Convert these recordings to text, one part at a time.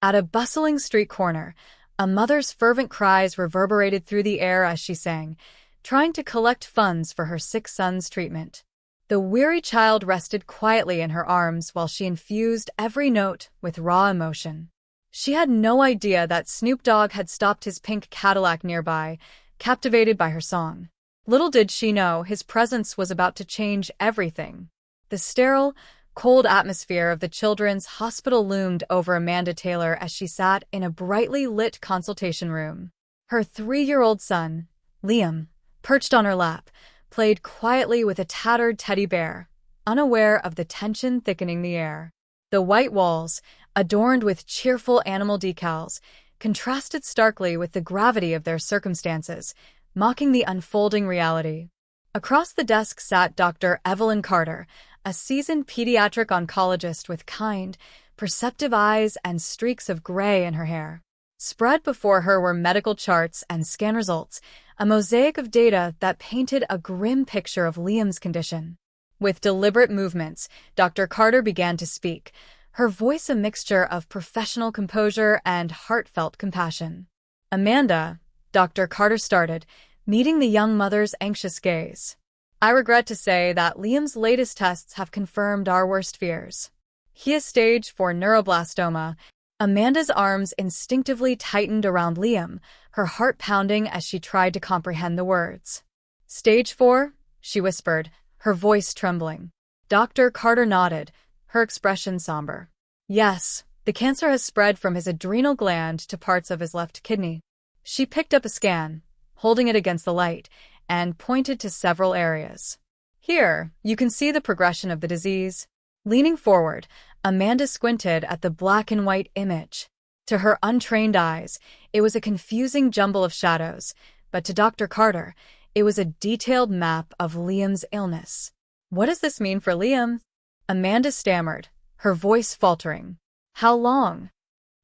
At a bustling street corner, a mother's fervent cries reverberated through the air as she sang, trying to collect funds for her sick son's treatment. The weary child rested quietly in her arms while she infused every note with raw emotion. She had no idea that Snoop Dogg had stopped his pink Cadillac nearby, captivated by her song. Little did she know his presence was about to change everything. The sterile, cold atmosphere of the children's hospital loomed over Amanda Taylor as she sat in a brightly lit consultation room. Her 3-year-old son, Liam, perched on her lap, played quietly with a tattered teddy bear, unaware of the tension thickening the air. The white walls, adorned with cheerful animal decals, contrasted starkly with the gravity of their circumstances, mocking the unfolding reality. Across the desk sat Dr. Evelyn Carter, a seasoned pediatric oncologist with kind, perceptive eyes and streaks of gray in her hair. Spread before her were medical charts and scan results, a mosaic of data that painted a grim picture of Liam's condition. With deliberate movements, Dr. Carter began to speak, her voice a mixture of professional composure and heartfelt compassion. "Amanda," Dr. Carter started, meeting the young mother's anxious gaze. "I regret to say that Liam's latest tests have confirmed our worst fears. He is stage 4 neuroblastoma." Amanda's arms instinctively tightened around Liam, her heart pounding as she tried to comprehend the words. "Stage 4?" she whispered, her voice trembling. Dr. Carter nodded, her expression somber. "Yes, the cancer has spread from his adrenal gland to parts of his left kidney." She picked up a scan, holding it against the light, and pointed to several areas. "Here, you can see the progression of the disease." Leaning forward, Amanda squinted at the black and white image. To her untrained eyes, it was a confusing jumble of shadows, but to Dr. Carter, it was a detailed map of Liam's illness. "What does this mean for Liam?" Amanda stammered, her voice faltering. "How long?"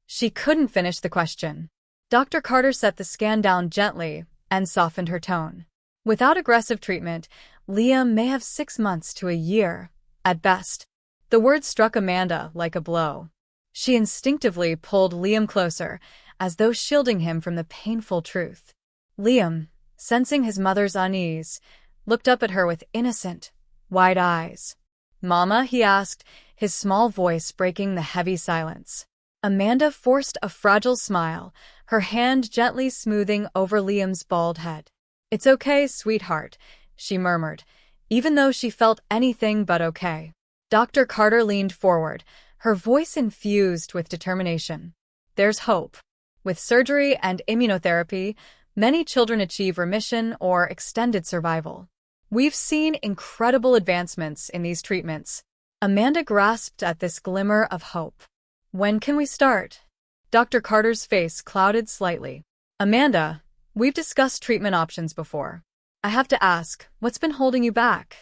She couldn't finish the question. Dr. Carter set the scan down gently and softened her tone. "Without aggressive treatment, Liam may have 6 months to a year, at best." The words struck Amanda like a blow. She instinctively pulled Liam closer, as though shielding him from the painful truth. Liam, sensing his mother's unease, looked up at her with innocent, wide eyes. "Mama?" he asked, his small voice breaking the heavy silence. Amanda forced a fragile smile, her hand gently smoothing over Liam's bald head. "It's okay, sweetheart," she murmured, even though she felt anything but okay. Dr. Carter leaned forward, her voice infused with determination. "There's hope. With surgery and immunotherapy, many children achieve remission or extended survival. We've seen incredible advancements in these treatments." Amanda grasped at this glimmer of hope. "When can we start?" Dr. Carter's face clouded slightly. "Amanda, we've discussed treatment options before. I have to ask, what's been holding you back?"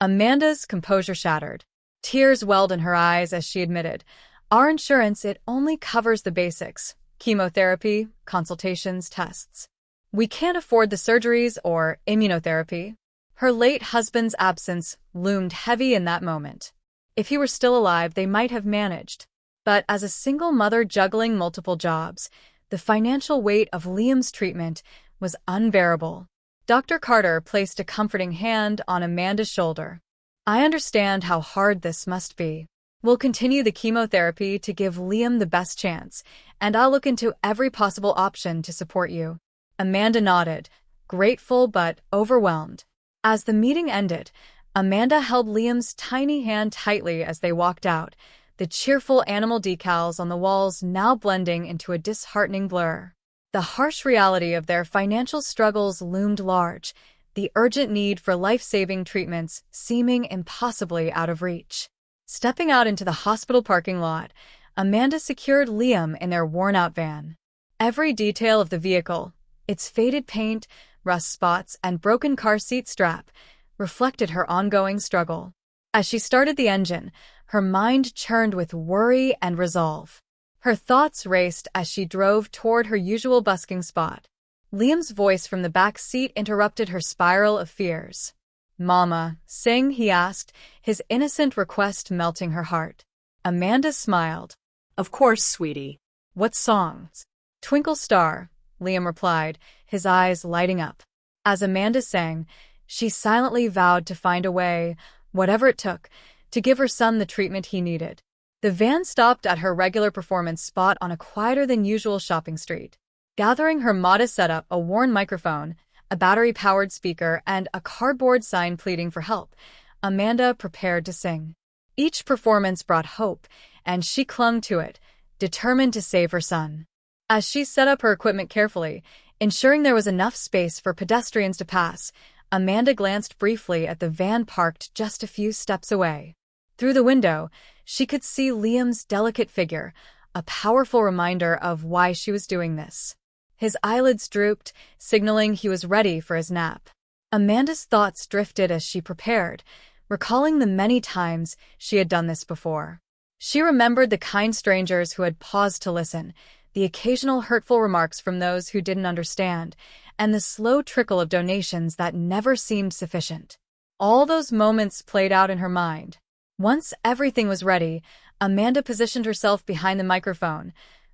Amanda's composure shattered. Tears welled in her eyes as she admitted, "Our insurance, it only covers the basics: chemotherapy, consultations, tests. We can't afford the surgeries or immunotherapy." Her late husband's absence loomed heavy in that moment. If he were still alive, they might have managed. But as a single mother juggling multiple jobs, the financial weight of Liam's treatment was unbearable. Dr. Carter placed a comforting hand on Amanda's shoulder. "I understand how hard this must be. We'll continue the chemotherapy to give Liam the best chance, and I'll look into every possible option to support you." Amanda nodded, grateful but overwhelmed. As the meeting ended, Amanda held Liam's tiny hand tightly as they walked out, the cheerful animal decals on the walls now blending into a disheartening blur. The harsh reality of their financial struggles loomed large, the urgent need for life-saving treatments seeming impossibly out of reach. Stepping out into the hospital parking lot, Amanda secured Liam in their worn-out van. Every detail of the vehicle, its faded paint, rust spots, and broken car seat strap, reflected her ongoing struggle. As she started the engine, her mind churned with worry and resolve. Her thoughts raced as she drove toward her usual busking spot. Liam's voice from the back seat interrupted her spiral of fears. "Mama, sing?" he asked, his innocent request melting her heart. Amanda smiled. "Of course, sweetie. What songs? Twinkle Star, Liam replied, his eyes lighting up. As Amanda sang, she silently vowed to find a way, whatever it took, to give her son the treatment he needed. The van stopped at her regular performance spot on a quieter-than-usual shopping street. Gathering her modest setup, a worn microphone, a battery-powered speaker, and a cardboard sign pleading for help, Amanda prepared to sing. Each performance brought hope, and she clung to it, determined to save her son. As she set up her equipment carefully, ensuring there was enough space for pedestrians to pass, Amanda glanced briefly at the van parked just a few steps away. Through the window, she could see Liam's delicate figure, a powerful reminder of why she was doing this. His eyelids drooped, signaling he was ready for his nap. Amanda's thoughts drifted as she prepared, recalling the many times she had done this before. She remembered the kind strangers who had paused to listen, the occasional hurtful remarks from those who didn't understand, and the slow trickle of donations that never seemed sufficient. All those moments played out in her mind. Once everything was ready, Amanda positioned herself behind the microphone,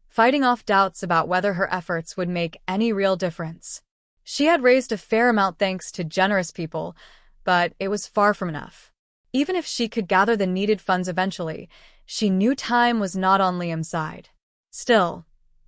fighting off doubts about whether her efforts would make any real difference. She had raised a fair amount thanks to generous people, but it was far from enough. Even if she could gather the needed funds eventually, she knew time was not on Liam's side. Still,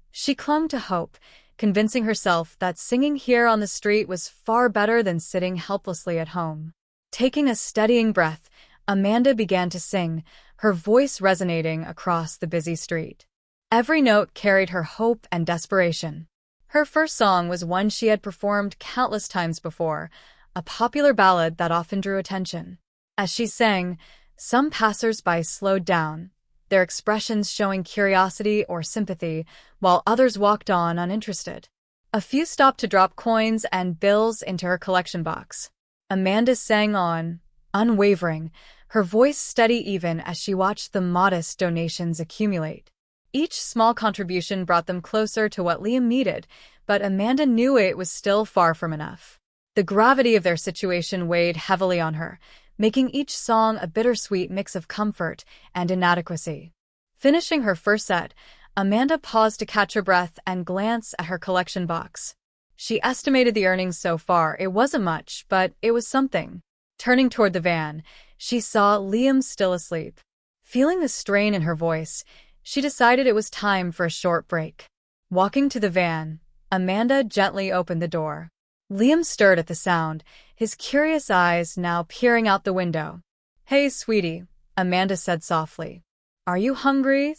she clung to hope, convincing herself that singing here on the street was far better than sitting helplessly at home. Taking a steadying breath, Amanda began to sing, her voice resonating across the busy street. Every note carried her hope and desperation. Her first song was one she had performed countless times before, a popular ballad that often drew attention. As she sang, some passers-by slowed down, their expressions showing curiosity or sympathy, while others walked on uninterested. A few stopped to drop coins and bills into her collection box. Amanda sang on, unwavering, her voice steady even as she watched the modest donations accumulate. Each small contribution brought them closer to what Liam needed, but Amanda knew it was still far from enough. The gravity of their situation weighed heavily on her, making each song a bittersweet mix of comfort and inadequacy. Finishing her first set, Amanda paused to catch her breath and glance at her collection box. She estimated the earnings so far. It wasn't much, but it was something. Turning toward the van, she saw Liam still asleep. Feeling the strain in her voice, she decided it was time for a short break. Walking to the van, Amanda gently opened the door. Liam stirred at the sound, his curious eyes now peering out the window. "Hey, sweetie," Amanda said softly. "Are you hungry?"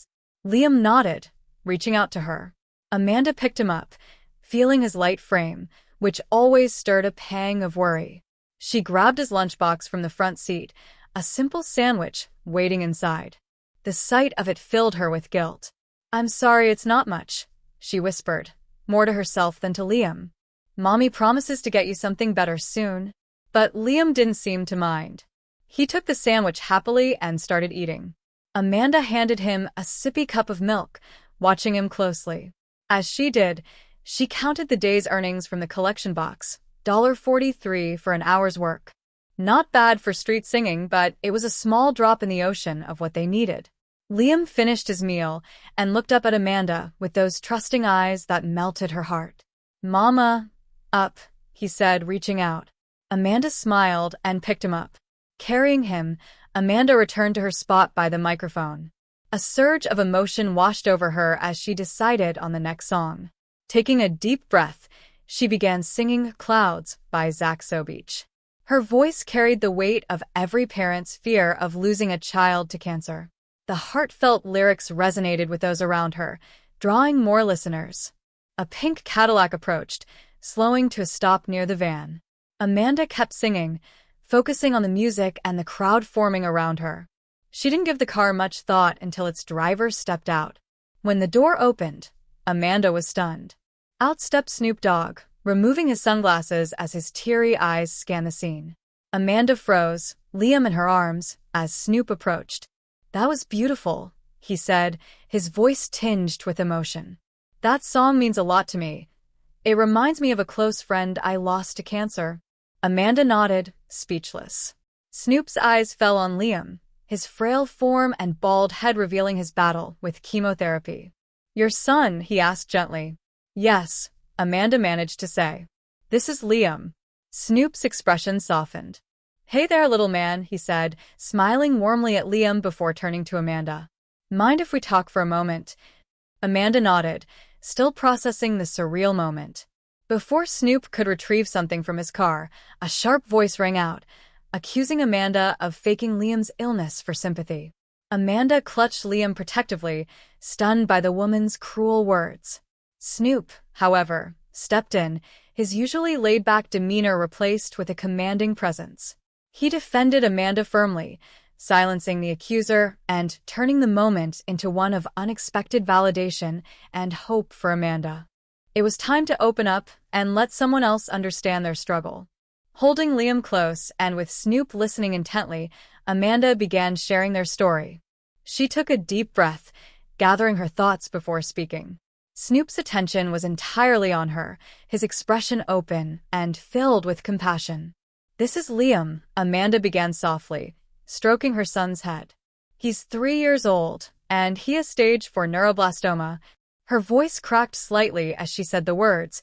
Liam nodded, reaching out to her. Amanda picked him up, feeling his light frame, which always stirred a pang of worry. She grabbed his lunchbox from the front seat, a simple sandwich waiting inside. The sight of it filled her with guilt. "I'm sorry, it's not much," she whispered, more to herself than to Liam. "Mommy promises to get you something better soon." But Liam didn't seem to mind. He took the sandwich happily and started eating. Amanda handed him a sippy cup of milk, watching him closely. As she did, she counted the day's earnings from the collection box, $43 for an hour's work. Not bad for street singing, but it was a small drop in the ocean of what they needed. Liam finished his meal and looked up at Amanda with those trusting eyes that melted her heart. "Mama, up," he said, reaching out. Amanda smiled and picked him up. Carrying him, Amanda returned to her spot by the microphone. A surge of emotion washed over her as she decided on the next song. Taking a deep breath, she began singing Clouds by Zach Sobich. Her voice carried the weight of every parent's fear of losing a child to cancer. The heartfelt lyrics resonated with those around her, drawing more listeners. A pink Cadillac approached, slowing to a stop near the van. Amanda kept singing, focusing on the music and the crowd forming around her. She didn't give the car much thought until its driver stepped out. When the door opened, Amanda was stunned. Out stepped Snoop Dogg, removing his sunglasses as his teary eyes scanned the scene. Amanda froze, Liam in her arms, as Snoop approached. "That was beautiful," he said, his voice tinged with emotion. "That song means a lot to me. It reminds me of a close friend I lost to cancer." Amanda nodded, speechless. Snoop's eyes fell on Liam, his frail form and bald head revealing his battle with chemotherapy. Your son, he asked gently. Yes, Amanda managed to say. This is Liam. Snoop's expression softened. Hey there, little man, he said, smiling warmly at Liam before turning to Amanda. Mind if we talk for a moment? Amanda nodded, still processing the surreal moment. Before Snoop could retrieve something from his car, a sharp voice rang out, accusing Amanda of faking Liam's illness for sympathy. Amanda clutched Liam protectively, stunned by the woman's cruel words. Snoop, however, stepped in, his usually laid-back demeanor replaced with a commanding presence. He defended Amanda firmly, silencing the accuser and turning the moment into one of unexpected validation and hope for Amanda. It was time to open up and let someone else understand their struggle. Holding Liam close and with Snoop listening intently, Amanda began sharing their story. She took a deep breath, gathering her thoughts before speaking. Snoop's attention was entirely on her, his expression open and filled with compassion. This is Liam, Amanda began softly, stroking her son's head. He's 3 years old, and he has stage 4 neuroblastoma. Her voice cracked slightly as she said the words,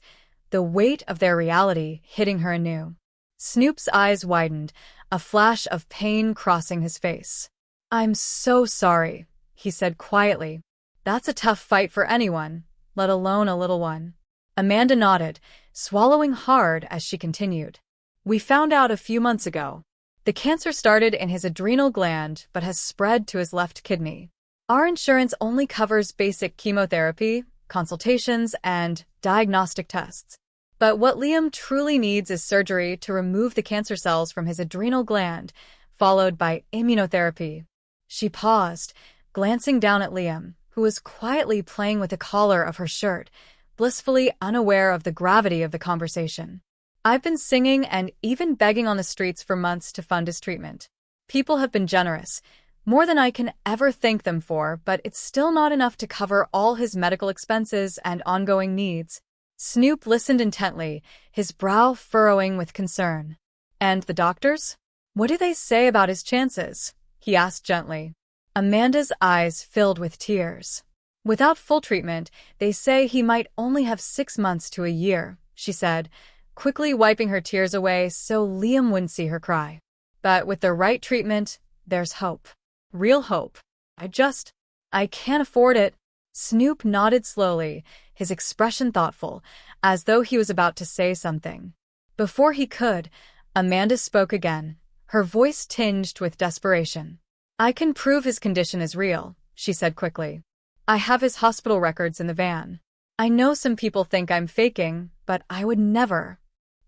the weight of their reality hitting her anew. Snoop's eyes widened, a flash of pain crossing his face. I'm so sorry, he said quietly. That's a tough fight for anyone, let alone a little one. Amanda nodded, swallowing hard as she continued. We found out a few months ago. The cancer started in his adrenal gland but has spread to his left kidney. Our insurance only covers basic chemotherapy, consultations, and diagnostic tests. But what Liam truly needs is surgery to remove the cancer cells from his adrenal gland, followed by immunotherapy. She paused, glancing down at Liam, who was quietly playing with the collar of her shirt, blissfully unaware of the gravity of the conversation. I've been singing and even begging on the streets for months to fund his treatment. People have been generous, more than I can ever thank them for, but it's still not enough to cover all his medical expenses and ongoing needs. Snoop listened intently, his brow furrowing with concern. And the doctors? What do they say about his chances? He asked gently. Amanda's eyes filled with tears. Without full treatment, they say he might only have 6 months to a year, she said, quickly wiping her tears away so Liam wouldn't see her cry. But with the right treatment, there's hope. Real hope. I can't afford it. Snoop nodded slowly, his expression thoughtful, as though he was about to say something. Before he could, Amanda spoke again, her voice tinged with desperation. I can prove his condition is real, she said quickly. I have his hospital records in the van. I know some people think I'm faking, but I would never.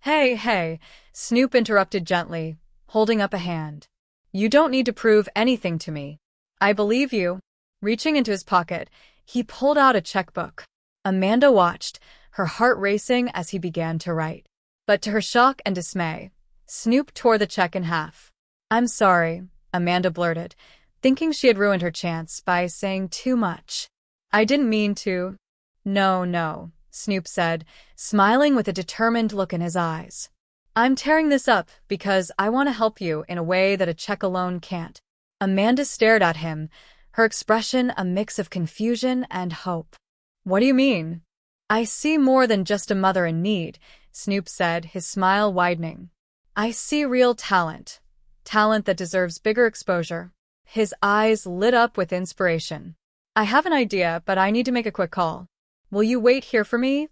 Hey, Snoop interrupted gently, holding up a hand. You don't need to prove anything to me. I believe you. Reaching into his pocket, he pulled out a checkbook. Amanda watched, her heart racing as he began to write. But to her shock and dismay, Snoop tore the check in half. I'm sorry, Amanda blurted, thinking she had ruined her chance by saying too much. I didn't mean to. No, Snoop said, smiling with a determined look in his eyes. I'm tearing this up because I want to help you in a way that a check alone can't. Amanda stared at him, her expression a mix of confusion and hope. What do you mean? I see more than just a mother in need, Snoop said, his smile widening. I see real talent that deserves bigger exposure. His eyes lit up with inspiration. I have an idea, but I need to make a quick call. Will you wait here for me?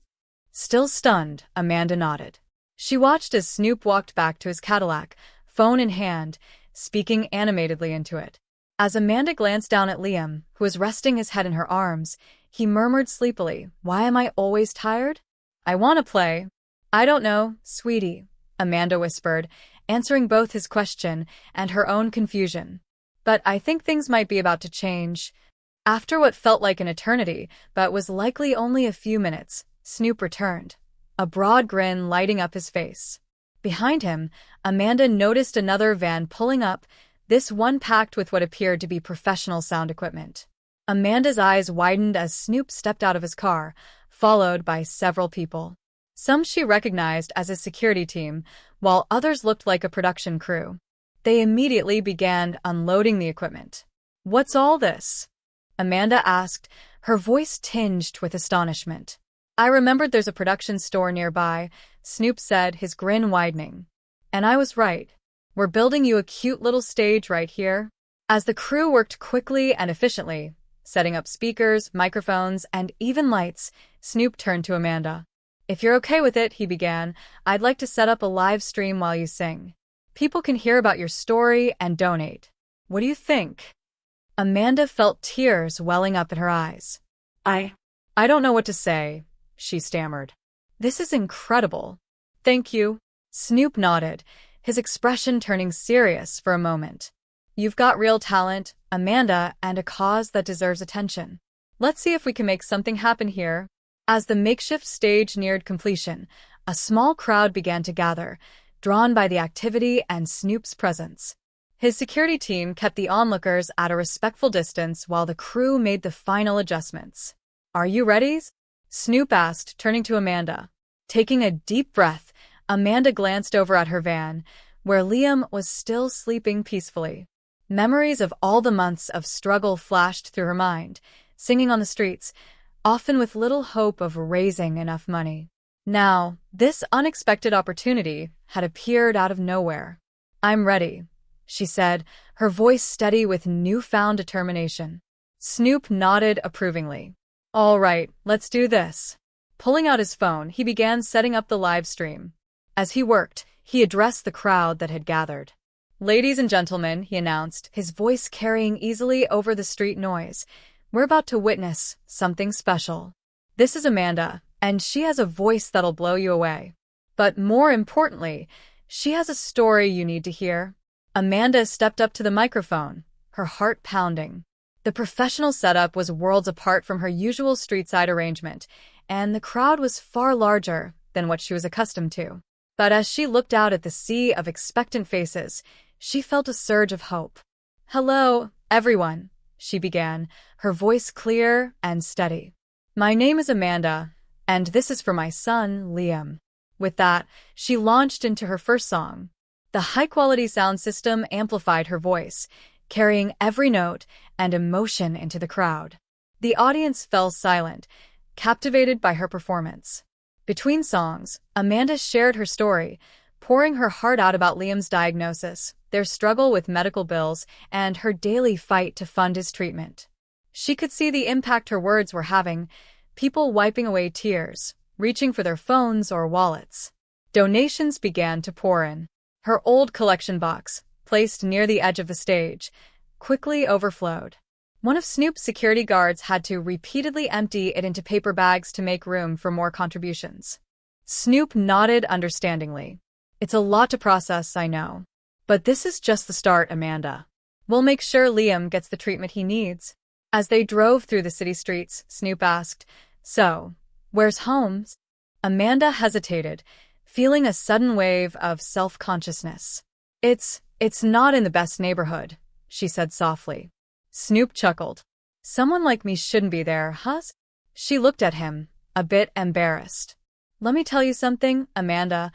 Still stunned, Amanda nodded. She watched as Snoop walked back to his Cadillac, phone in hand, speaking animatedly into it. As Amanda glanced down at Liam, who was resting his head in her arms, he murmured sleepily, Why am I always tired? I want to play. I don't know, sweetie, Amanda whispered, answering both his question and her own confusion. But I think things might be about to change. After what felt like an eternity, but was likely only a few minutes, Snoop returned, a broad grin lighting up his face. Behind him, Amanda noticed another van pulling up, this one packed with what appeared to be professional sound equipment. Amanda's eyes widened as Snoop stepped out of his car, followed by several people. Some she recognized as his security team, while others looked like a production crew. They immediately began unloading the equipment. What's all this? Amanda asked, her voice tinged with astonishment. I remembered there's a production store nearby, Snoop said, his grin widening. And I was right. We're building you a cute little stage right here. As the crew worked quickly and efficiently, setting up speakers, microphones, and even lights, Snoop turned to Amanda. If you're okay with it, he began, I'd like to set up a live stream while you sing. People can hear about your story and donate. What do you think? Amanda felt tears welling up in her eyes. I don't know what to say, she stammered. This is incredible. Thank you. Snoop nodded, his expression turning serious for a moment. You've got real talent, Amanda, and a cause that deserves attention. Let's see if we can make something happen here. As the makeshift stage neared completion, a small crowd began to gather, drawn by the activity and Snoop's presence. His security team kept the onlookers at a respectful distance while the crew made the final adjustments. Are you ready? Snoop asked, turning to Amanda. Taking a deep breath, Amanda glanced over at her van, where Liam was still sleeping peacefully. Memories of all the months of struggle flashed through her mind, singing on the streets, often with little hope of raising enough money. Now, this unexpected opportunity had appeared out of nowhere. I'm ready, she said, her voice steady with newfound determination. Snoop nodded approvingly. All right, let's do this. Pulling out his phone, he began setting up the live stream. As he worked, he addressed the crowd that had gathered. Ladies and gentlemen, he announced, his voice carrying easily over the street noise, we're about to witness something special. This is Amanda, and she has a voice that'll blow you away. But more importantly, she has a story you need to hear. Amanda stepped up to the microphone, her heart pounding. The professional setup was worlds apart from her usual street-side arrangement, and the crowd was far larger than what she was accustomed to. But as she looked out at the sea of expectant faces, she felt a surge of hope. Hello, everyone, she began, her voice clear and steady. My name is Amanda, and this is for my son, Liam. With that, she launched into her first song. The high-quality sound system amplified her voice, carrying every note and emotion into the crowd. The audience fell silent, captivated by her performance. Between songs, Amanda shared her story, pouring her heart out about Liam's diagnosis, their struggle with medical bills, and her daily fight to fund his treatment. She could see the impact her words were having, people wiping away tears, reaching for their phones or wallets. Donations began to pour in. Her old collection box, placed near the edge of the stage, quickly overflowed. One of Snoop's security guards had to repeatedly empty it into paper bags to make room for more contributions. Snoop nodded understandingly. It's a lot to process, I know. But this is just the start, Amanda. We'll make sure Liam gets the treatment he needs. As they drove through the city streets, Snoop asked, So, where's home? Amanda hesitated, feeling a sudden wave of self-consciousness. It's not in the best neighborhood, she said softly. Snoop chuckled. Someone like me shouldn't be there, huh? She looked at him, a bit embarrassed. Let me tell you something, Amanda.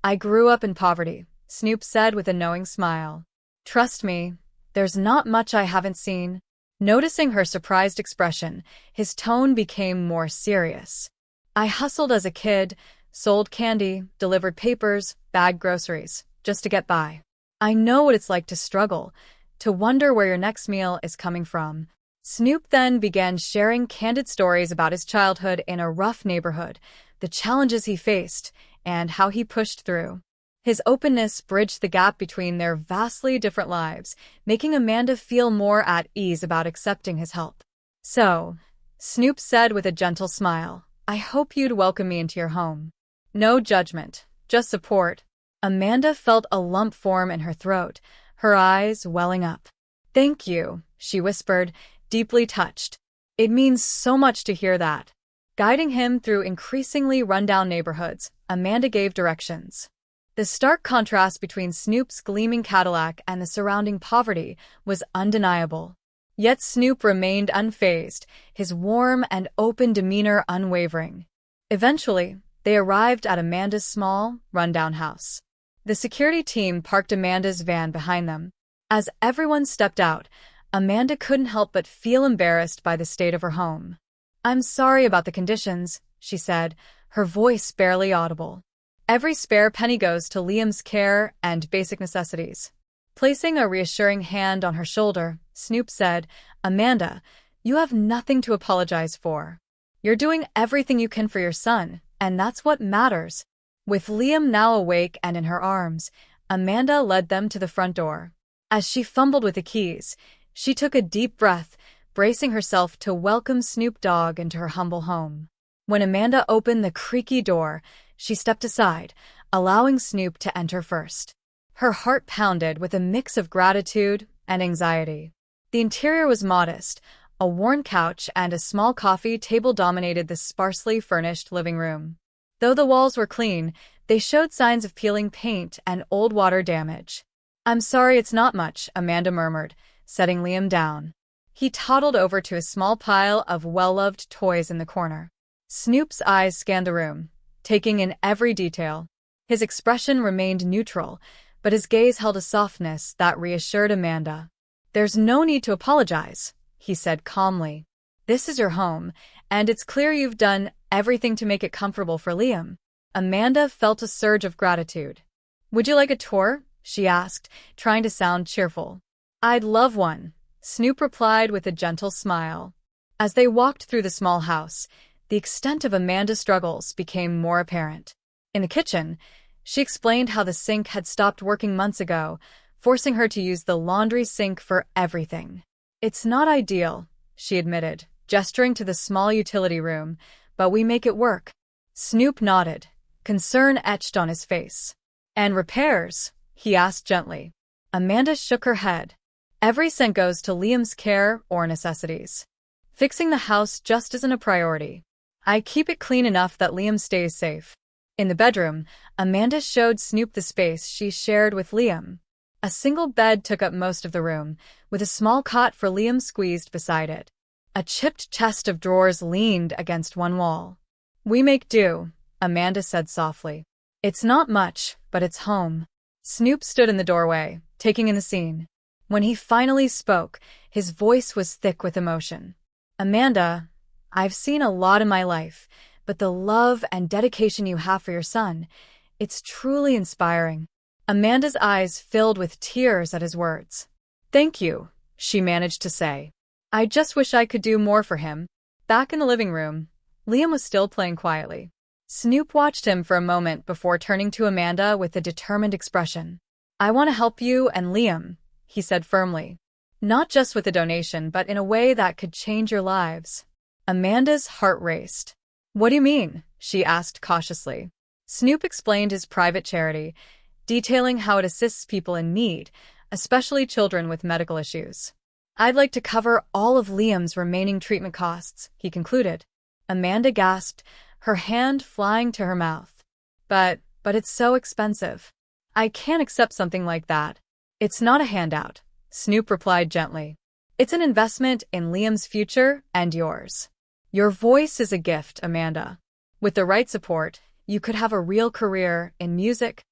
I grew up in poverty, Snoop said with a knowing smile. Trust me, there's not much I haven't seen. Noticing her surprised expression, his tone became more serious. I hustled as a kid, sold candy, delivered papers, bagged groceries, just to get by. I know what it's like to struggle, to wonder where your next meal is coming from. Snoop then began sharing candid stories about his childhood in a rough neighborhood, the challenges he faced, and how he pushed through. His openness bridged the gap between their vastly different lives, making Amanda feel more at ease about accepting his help. So, Snoop said with a gentle smile, I hope you'd welcome me into your home. No judgment, just support. Amanda felt a lump form in her throat, her eyes welling up. Thank you, she whispered, deeply touched. It means so much to hear that. Guiding him through increasingly rundown neighborhoods, Amanda gave directions. The stark contrast between Snoop's gleaming Cadillac and the surrounding poverty was undeniable. Yet Snoop remained unfazed, his warm and open demeanor unwavering. Eventually, they arrived at Amanda's small, rundown house. The security team parked Amanda's van behind them. As everyone stepped out, Amanda couldn't help but feel embarrassed by the state of her home. I'm sorry about the conditions, she said, her voice barely audible. Every spare penny goes to Liam's care and basic necessities. Placing a reassuring hand on her shoulder, Snoop said, Amanda, you have nothing to apologize for. You're doing everything you can for your son, and that's what matters. With Liam now awake and in her arms, Amanda led them to the front door. As she fumbled with the keys, she took a deep breath, bracing herself to welcome Snoop Dogg into her humble home. When Amanda opened the creaky door, she stepped aside, allowing Snoop to enter first. Her heart pounded with a mix of gratitude and anxiety. The interior was modest. A worn couch and a small coffee table dominated the sparsely furnished living room. Though the walls were clean, they showed signs of peeling paint and old water damage. I'm sorry it's not much, Amanda murmured, setting Liam down. He toddled over to a small pile of well-loved toys in the corner. Snoop's eyes scanned the room, taking in every detail. His expression remained neutral, but his gaze held a softness that reassured Amanda. There's no need to apologize, he said calmly. This is your home, and it's clear you've done everything to make it comfortable for Liam. Amanda felt a surge of gratitude. Would you like a tour? She asked, trying to sound cheerful. I'd love one, Snoop replied with a gentle smile. As they walked through the small house, the extent of Amanda's struggles became more apparent. In the kitchen, she explained how the sink had stopped working months ago, forcing her to use the laundry sink for everything. It's not ideal, she admitted, gesturing to the small utility room, but we make it work. Snoop nodded, concern etched on his face. And repairs? He asked gently. Amanda shook her head. Every cent goes to Liam's care or necessities. Fixing the house just isn't a priority. I keep it clean enough that Liam stays safe. In the bedroom, Amanda showed Snoop the space she shared with Liam. A single bed took up most of the room, with a small cot for Liam squeezed beside it. A chipped chest of drawers leaned against one wall. We make do, Amanda said softly. It's not much, but it's home. Snoop stood in the doorway, taking in the scene. When he finally spoke, his voice was thick with emotion. Amanda, I've seen a lot in my life, but the love and dedication you have for your son, it's truly inspiring. Amanda's eyes filled with tears at his words. Thank you, she managed to say. I just wish I could do more for him. Back in the living room, Liam was still playing quietly. Snoop watched him for a moment before turning to Amanda with a determined expression. I want to help you and Liam, he said firmly. Not just with a donation, but in a way that could change your lives. Amanda's heart raced. What do you mean? She asked cautiously. Snoop explained his private charity, detailing how it assists people in need, especially children with medical issues. I'd like to cover all of Liam's remaining treatment costs, he concluded. Amanda gasped, her hand flying to her mouth. But it's so expensive. I can't accept something like that. It's not a handout, Snoop replied gently. It's an investment in Liam's future and yours. Your voice is a gift, Amanda. With the right support, you could have a real career in music,